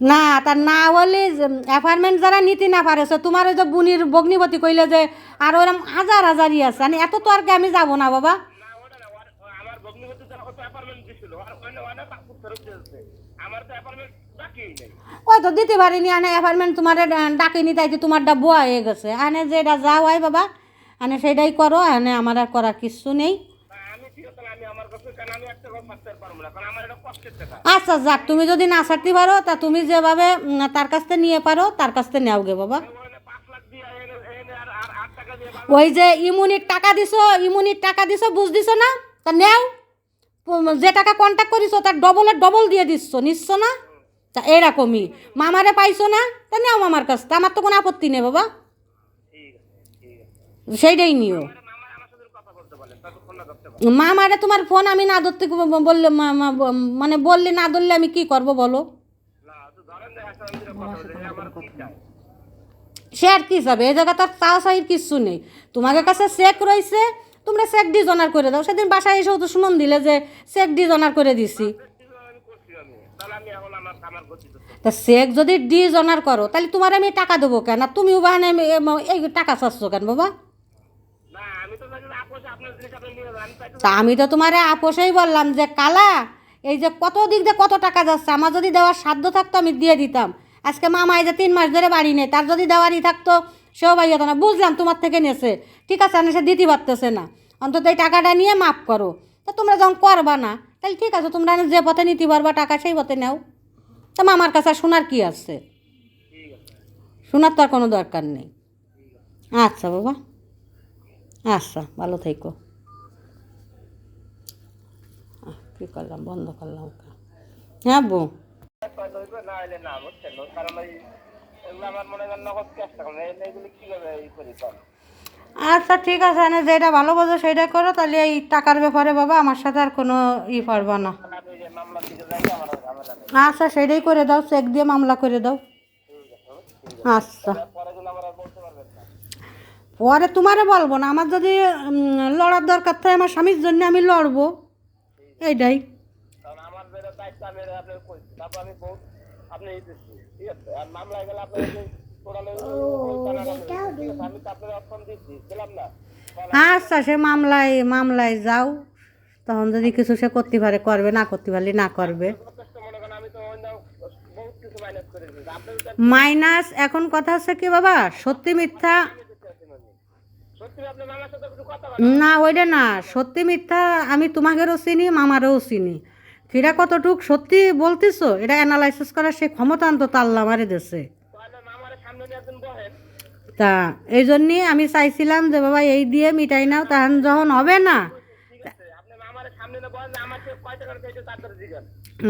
না তার না বলি অ্যাপার্টমেন্ট যারা নিতে না পারেছে তোমার ওই যে বুনির বগ্নিপতি কইলে যে আর ওরকম হাজার হাজারই আছে মানে এত তো আর কি আমি যাবো না বাবা। ওই তো দিতে পারিনি আনে অ্যাপার্টমেন্ট তোমার ডাকিনি তাই তোমারটা বুয়া হয়ে গেছে আনে যেটা যা হয় বাবা আনে সেটাই করো আনে আমার আর করার কিছু নেই। আচ্ছা যাক তুমি যদি না ছাড়তে পারো তা তুমি যেভাবে তার কাছ থেকে নিয়ে পারো তার কাছ থেকে নেও গে বাবা। ওই যে ইমুনির টাকা দিছো বুঝ দিছো না তা নেও যে টাকা কন্ট্যাক্ট করিছো তার ডবলের ডবল দিয়ে দিচ্ছ নিচ্ছ না তা এরকমই মামারে পাইছো না তা নেও মামার কাছ আমার তো কোনো আপত্তি নেই বাবা সেইটাই নিও। মামারে তোমার ফোন আমি না ধরতে বললে মানে বললে না ধরলে আমি কি করব বলো। সে আর কি যাবে এই জায়গা তো চাওয়া চাহির কিচ্ছু নেই তোমাদের কাছে চেক রয়েছে তোমরা চেক ডিজনার করে দাও সেদিন বাসায় এসেও তো শুনুন দিলে যে চেক ডিজনার করে দিছি। তা চেক যদি ডিজনার করো তাহলে তোমার আমি টাকা দেবো কেন আর তুমিও বাহানে এই টাকা চাচ্ছ কেন বাবা। তা আমি তো তোমার আপোষেই বললাম যে কালা এই যে কত দিক দিয়ে কত টাকা যাচ্ছে আমার যদি দেওয়ার সাধ্য থাকতো আমি দিয়ে দিতাম আজকে মামা এই যে 3 মাস ধরে বাড়ি নেই তার যদি দেওয়ারই থাকতো সেও বাড়ি হতো না বুঝলাম তোমার থেকে নেছে ঠিক আছে সে দিতে পারতেছে না অন্তত এই টাকাটা নিয়ে মাফ করো। তা তোমরা যখন করবা না তাহলে ঠিক আছে তোমরা যে পথে নিতে পারবা টাকা সেই পথে নাও। তা মামার কাছে শোনার কি আছে শোনার তো আর কোনো দরকার নেই। আচ্ছা বাবা আচ্ছা ভালো থেকো। কী করলাম বন্ধ করলাম হ্যাঁ বউ আচ্ছা ঠিক আছে না যেটা ভালো বোঝো সেটা করো তাহলে এই টাকার ব্যাপারে বাবা আমার সাথে আর কোনো পারবা না। আচ্ছা সেটাই করে দাও চেক দিয়ে মামলা করে দাও। আচ্ছা পরে তোমারে বলবো না আমার যদি লড়ার দরকার থাকে আমার স্বামীর জন্য আমি লড়বো এইটাই। আচ্ছা সে মামলায় যাও তখন যদি কিছু সে করতে পারে করবে না করতে পারলে না করবে। মাইনাস এখন কথা হচ্ছে কি বাবা সত্যি মিথ্যা না ওইটা না সত্যি মিথ্যা আমি তোমাকেও চিনি মামারও চিনি সেটা কতটুক সত্যি বলতেছো এটা অ্যানালাইসিস করার সে ক্ষমতা অন্তত আল্লাহ আমারে দেশে। তা এই জন্যই আমি চাইছিলাম যে বাবা এই দিয়ে মিটাই নাও তখন যখন হবে না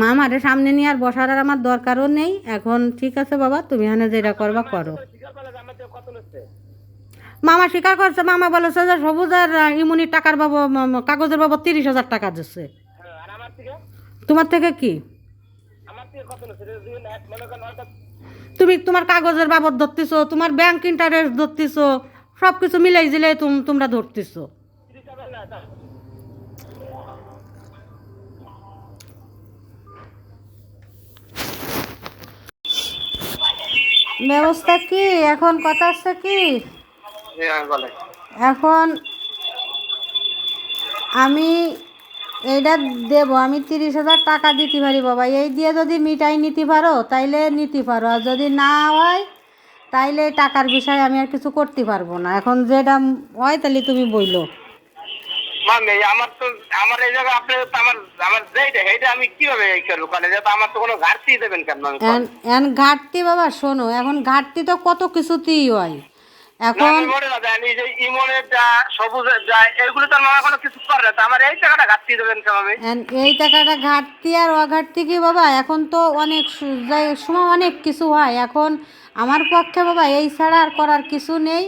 মামারে সামনে নিয়ে আর বসার আর আমার দরকারও নেই এখন ঠিক আছে বাবা তুমি এখানে যেটা করবা করো। মামা স্বীকার করছে মামা বলেছে যে সবুজের ইমুনির টাকার বাবু কাগজের বাবু 30,000 টাকা দিচ্ছে। তোমার থেকে কি তুমি তোমার কাগজের বাবদ ধরতেছো তোমার ব্যাংক ইন্টারেস্ট ধরতেছো সব কিছু মিলাই জিলে তোমরা ধরতেছো। ব্যবস্থা কি এখন কথা আছে কি এখন আমি এইটা দেব আমি 30,000 টাকা দিতে পারি বাবা এই দিয়ে যদি মিটাই নিতে পারো তাইলে নিতে পারো আর যদি না হয় তাইলে টাকার বিষয়ে আমি আর কিছু করতে পারবো না এখন যেটা হয় তাহলে তুমি বইলো। আমার তো আমার এই জায়গা আপনি আমার আমার যেটা এইটা আমি কিভাবে করব কারণ এটা তো আমার তো কোনো ঘাটতি দেবেন কেন এখন ঘাটতি বাবা শোনো এখন ঘাটতি তো কত কিছুতেই হয় এখন এই টাকাটা ঘাটতি আর অঘাটতি কি বাবা এখন তো অনেক সময় অনেক কিছু হয় এখন আমার পক্ষে বাবা এই ছাড়া আর করার কিছু নেই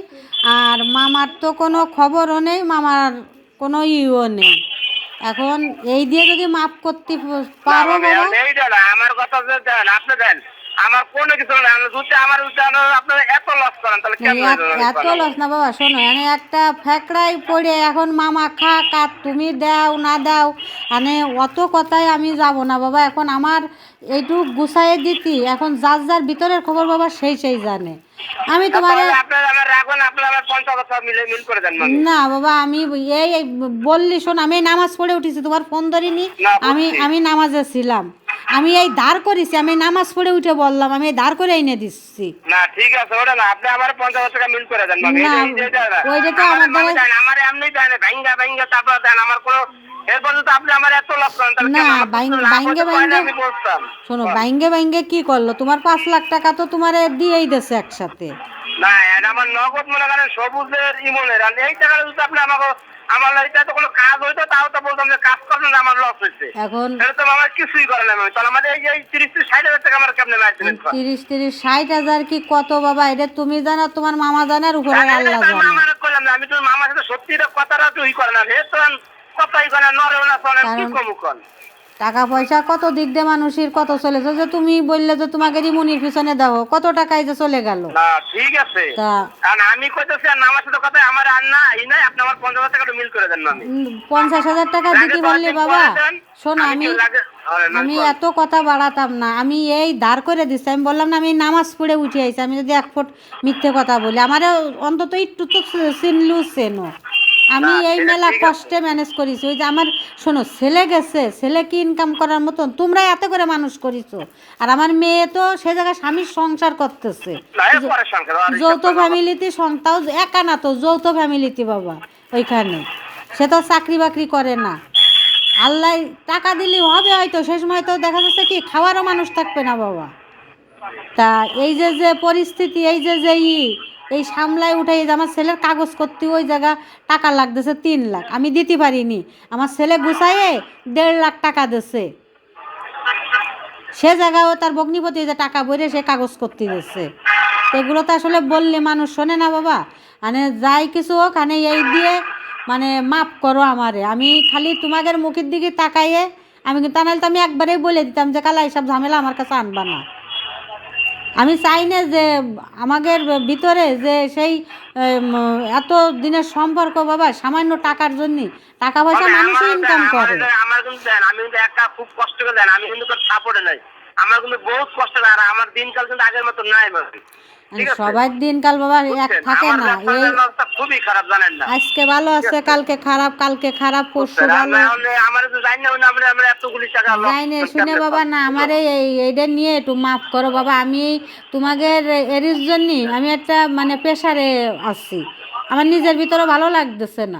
আর মামার তো কোনো খবরও নেই মামার কোনো ইও নেই এখন এই দিয়ে যদি মাফ করতে পারো বাবা আমার কথা আপনি দেন আমার কোনো কিছু না আমার আপনারা এত লস করেন তাহলে এত লস না বাবা শোনো মানে একটা ফ্যাকড়াই পড়ে এখন মামা খা কাত তুমি দাও না দাও মানে অত কথায় আমি যাব না বাবা এখন আমার এইটুকু গুছাইয়ে দিতি। এখন যার যার ভিতরের খবর বাবা সেই জানে। আমি তোমার না বাবা, আমি এই বললি শোন, আমি নামাজ পড়ে উঠেছি, তোমার ফোন ধরিনি। আমি নামাজে ছিলাম, আমি এই ধার করেছি, আমি নামাজ পড়ে উঠে বললাম, আমি ধার করে এনে দিচ্ছি। না ঠিক আছে, ওটা না, আপনি আমার 50,000 টাকা মিল করে দেন। না ওইটা তো আমার দ্বারা আমার এমনি দেন, ভাঙ্গা তারপর দেন, আমার কোনো এরপর তো আপনি আমার এত লাভ করেন না বাইঙ্গে শোনো, বাইঙ্গে কি করলো? তোমার 5 লাখ টাকা তো তোমার দিয়েই দিয়েছে একসাথে। না আমার নগদ মনে করেন সবুজের ইমনের, এই টাকাটা যদি আপনি আমাকে আমার এটা তো কোনো কাজ হইতো, তাও তো বলতাম যে কাজ করলেন, আমার লস হয়েছে। এখন তো আমার কিছুই করে না, তাহলে আমাদের এই 30-60 হাজার টাকা আমার কেমনে মারছিলেন? 30-60 হাজার কি কত বাবা? এটা তুমি জানো, তোমার মামা জানার উপরে আল্লাহ জানে। আমার করলাম না, আমি তো মামার সাথে সত্যি কথাটা তুই করে না, হে তো কথাই করে না, নরেও না চলে, কি কমু কোন টাকা পয়সা কত দিক দিয়ে মানুষের কত চলেছে, যে তুমি বললে যে তোমাকে রিমুনির পিছনে দাও, কত টাকাই যে চলে গেল। না ঠিক আছে, কারণ আমি কইতেছি আর আমার সাথে কথা আমার আর না এই নাই, আপনি আমার 50,000 টাকা মিল করে দেন। না 50,000 টাকা দিতে বললে বাবা শোনো, আমি এত কথা বাড়াতাম না, আমি এই দাঁড় করে দিচ্ছি। আমি বললাম না আমি নামাজ পড়ে উঠে আইছি, আমি যদি এক ফুট মিথ্যে কথা বলি, আমার অন্তত একটু তো চিনলু চেনো। আমি এই মেলা কষ্টে ম্যানেজ করেছি। ওই যে আমার শোনো, ছেলে গেছে, ছেলে কি ইনকাম করার মতন? তোমরা এত করে মানুষ করিছো, আর আমার মেয়ে তো সে জায়গায় স্বামীর সংসার করতেছে, যৌথ ফ্যামিলিতে। তাও একা না তো, যৌথ ফ্যামিলিতে বাবা। ওইখানে সে তো চাকরি বাকরি করে না। আল্লাহ টাকা দিলে হবে হয়তো, সে সময় তো দেখা যাচ্ছে কি খাওয়ারও মানুষ থাকবে না বাবা। তা এই যে পরিস্থিতি, এই যে এই সামলায় উঠে, আমার ছেলের কাগজ করতে ওই জায়গা টাকা লাগতেছে 3 লাখ, আমি দিতে পারিনি। আমার ছেলে গুছাইয়ে 1.5 লাখ টাকা দিচ্ছে, সে জায়গাও তার ভগ্নিপতি যে টাকা ভরে সে কাগজ করতে দিচ্ছে। এগুলো তো আসলে বললে মানুষ শোনে না বাবা। মানে যাই কিছু হোক, মানে এই দিয়ে মানে মাফ করো আমারে। আমি খালি তোমাদের মুখের দিকে তাকাইয়ে আমি, তা নাহলে তো আমি একবারেই বলে দিতাম যে কালা এইসব ঝামেলা আমার কাছে আনবা না। আমি চাই না যে আমাদের ভিতরে যে সেই এত দিনের সম্পর্ক বাবা সামান্য টাকার জন্য, টাকা পয়সা মানুষই ইনকাম করে। আমার কিন্তু দেন, আমি কিন্তু একা খুব কষ্ট করে দেন, আমি কিন্তু সাপোর্টে নাই, আমার কিন্তু বহুত কষ্ট, আর আমার দিনকাল কিন্তু আগের মতো নাই। সবার দিনকাল বাবা এক থাকে না, এই খুবই খারাপ জানেন না, আজকে ভালো আছে কালকে খারাপ, কালকে খারাপ পরশু ভালো। জানি শুনে বাবা না, আমার এইটা নিয়ে একটু মাফ করো বাবা। আমি তোমাদের এর জন্য আমি একটা মানে প্রেশারে আছি, আমার নিজের ভিতরে ভালো লাগতেছে না।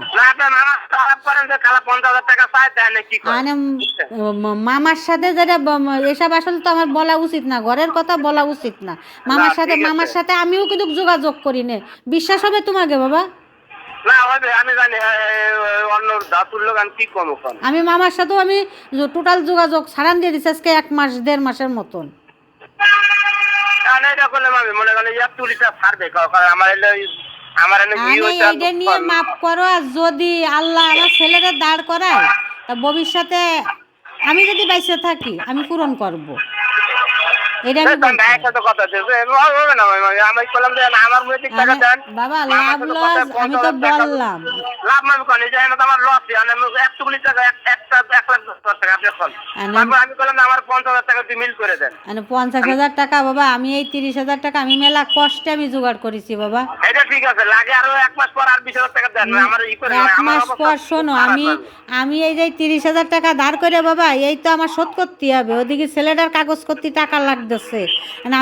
মানে মামার সাথে যেটা এসব আসলে তো আমার বলা উচিত না, ঘরের কথা বলা উচিত না। মামার সাথে আমিও কিন্তু যোগাযোগ করি না, বিশ্বাস হবে তোমাকে বাবা? আমি মামার সাথেও আমি টোটাল যোগাযোগ ছাড়ান দিয়ে দিচ্ছি আজকে 1 মাস 1.5 মাসের মতন। এইটা নিয়ে মাফ করো, আর যদি আল্লাহ আমার ছেলেরা দাঁড় করায় তা ভবিষ্যতে আমি যদি বাইসে থাকি আমি পূরণ করব। এটা আমি বাবা লাভ লস আমি তো বললাম, লাভ আমি করি যে আমার লস, একটুকুনি টাকা 1 লাখ 10 টাকা, আমি বললাম আমার 50,000 টাকা তুই মিল করে দেন। 50,000 টাকা বাবা, আমি এই 30,000 টাকা আমি মেলা কষ্টে আমি জোগাড় করেছি বাবা। এটা ঠিক আছে, লাগে আরো 1 মাস পর আর 20,000 টাকা দেন, আমার ই করে 1 মাস পর শোনো, আমি এই যে 30,000 টাকা ধার করে বাবা এই তো আমার শোধ করতে হবে, ওদিকে ছেলেটার কাগজ করতে টাকা লাগতেছে।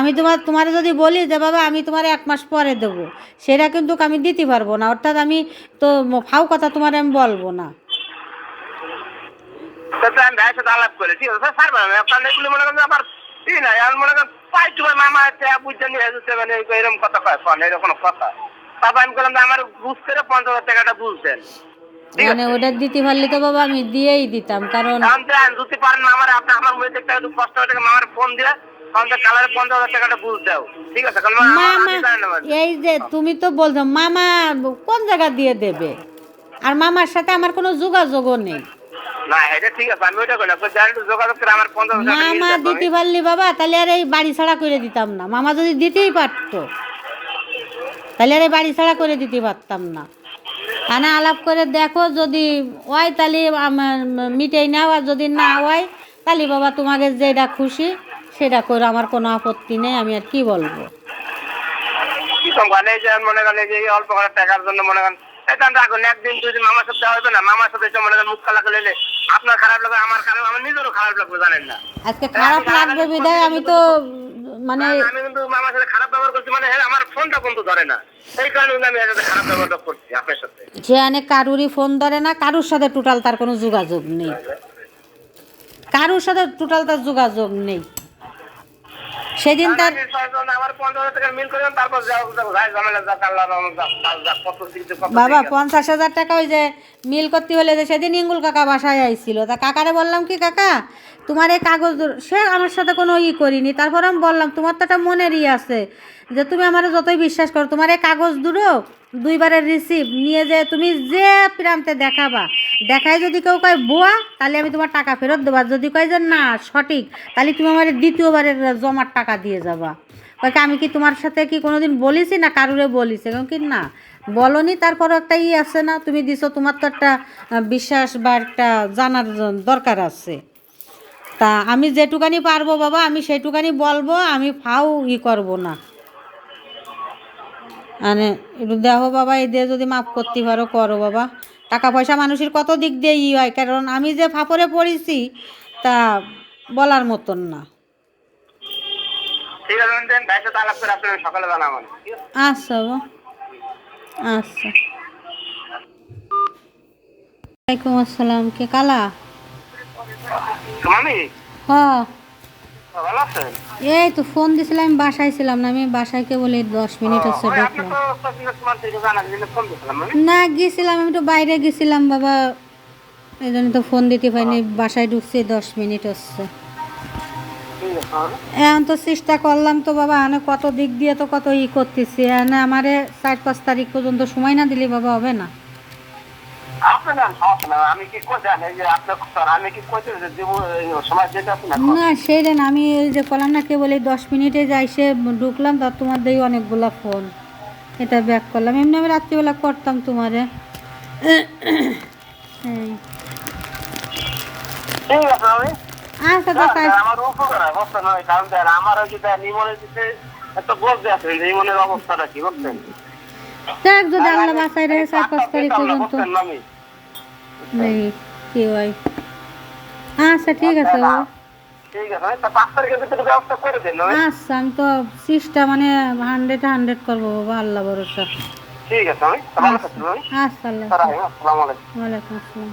আমি তোমার যদি বলি যে বাবা আমি তোমার 1 মাস পরে দেবো, সেটা কিন্তু আমি দিতে পারবো না। অর্থাৎ আমি তো ফাও কথা তোমার আমি বলবো না। মানে ওটা দিতে পারলে তো বাবা আমি দিয়েই দিতাম, কারণ এই যে তুমি তো বলছো মামা কোন জায়গা দিয়ে দেবে, আর মামার সাথে আমার কোনো যোগাযোগও নেই। মামা দিতে পারলি বাবা তাহলে আর এই বাড়ি ছাড়া করে দিতাম না। মামা যদি দিতেই পারতো তাহলে আর এই বাড়ি ছাড়া করে দিতে পারতাম না। খানা আলাপ করে দেখো, যদি হয় তাহলে আমার মিটেই নাও, আর যদি না হয় তাহলে বাবা তোমাকে যেটা খুশি সেটা করে আমার কোনো আপত্তি নেই, আমি আর কি বলবো। কি কম গানে যে মনে করেন যে এই অল্প করে টাকার জন্য মনে করেন এটা রাখুন, একদিন দুই দিন মামার সাথে হবে না, মামার সাথে এসে মনে করেন মুখ কালা করে নিলে আপনার খারাপ লাগবে, আমার খারাপ, আমার নিজেরও খারাপ লাগবে, জানেন না। আজকে খারাপ লাগবে বিদায় আমি তো মানে আমি কিন্তু মামার সাথে খারাপ ব্যবহার করছি, মানে আমার ফোনটা কিন্তু ধরে না, সেই কারণে কিন্তু আমি এর সাথে খারাপ ব্যবহার করছি আপনার সাথে। যে অনেক কারুরই ফোন ধরে না, কারুর সাথে টোটাল তার কোনো যোগাযোগ নেই, কারুর সাথে টোটাল তার যোগাযোগ নেই। সেদিন তার আমার 50,000 টাকা মিল করে তারপর ঝামেলা যা কাল্লা কত বাবা 50,000 টাকা ওই যে মিল করতে হলে যে সেদিন ইঙ্গুল কাকা বাসায় আইছিল, তা কাকারে বললাম কি কাকা তোমার এই কাগজ সে আমার সাথে কোনো করিনি, তারপর আমি বললাম তোমার তো একটা মনেরই আছে যে তুমি আমার যতই বিশ্বাস করো, তোমার এই কাগজ দুটো দুইবারের রিসিভ নিয়ে যে তুমি যে প্রান্তে দেখাবা, দেখায় যদি কেউ কয় বোয়া তাহলে আমি তোমার টাকা ফেরত দেবো, আর যদি কয় যে না সঠিক তাহলে তুমি আমার দ্বিতীয়বারের জমার টাকা দিয়ে যাবা। কয়েক আমি কি তোমার সাথে কি কোনোদিন বলেছি না কারুরে বলিছে, কারণ কি না বলনি, তারপরও একটা আছে না, তুমি দিছো, তোমার তো একটা বিশ্বাস বা একটা জানার দরকার আছে। তা আমি যেটুকানি পারবো বাবা আমি সেটুকানি বলবো, আমি ফাও করব না। মানে একটু দেখো বাবা, এই দিয়ে যদি মাফ করতে পারো করো বাবা। টাকা পয়সা মানুষের কত দিক দিয়ে হয়, কারণ আমি যে ফাপড়ে পড়েছি তা বলার মতন না। ঠিক আছে দেন, ভাইয়ের সাথে আলাপ করে আপনার সকালে জানাবেন। আচ্ছা বাবা, আচ্ছা। ওয়ালাইকুম আসসালাম, কে কালা? মামি হ্যাঁ ভালো আছেন? এই তো ফোন দিছিলাম, আমি বাসায় ছিলাম না, আমি বাসায় কে বলে 10 মিনিট হচ্ছে ঢুকলাম। না গেছিলাম, আমি তো বাইরে গেছিলাম বাবা, এই জন্য তো ফোন দিতে পারিনি, বাসায় ঢুকছি 10 মিনিট হচ্ছে। এখন তো চেষ্টা করলাম তো বাবা, আমি কত দিক দিয়ে তো কত করতেছি, না আমারে 4-5 তারিখ পর্যন্ত সময় না দিলে বাবা হবে না। না সেইটা না, আমি ওই যে করলাম না কে বলে 10 মিনিটে যাই সে ঢুকলাম, তার তোমার দিয়ে অনেকগুলা ফোন, এটা ব্যাক করলাম, এমনি আমি রাত্রিবেলা করতাম তোমারে। আচ্ছা তো তাই অবস্থাটা কি বলছেন, দেখ যদি আল্লাহ বাসায় রয়ে 4-5 তারিখ পর্যন্ত নেই কি হয়। আচ্ছা ঠিক আছে বাবা, আচ্ছা আমি তো চেষ্টা মানে 100 করবো বাবা, আল্লাহ ভরসা। ঠিক আছে। আচ্ছা আল্লাহ, ওয়ালাইকুম আসসালাম।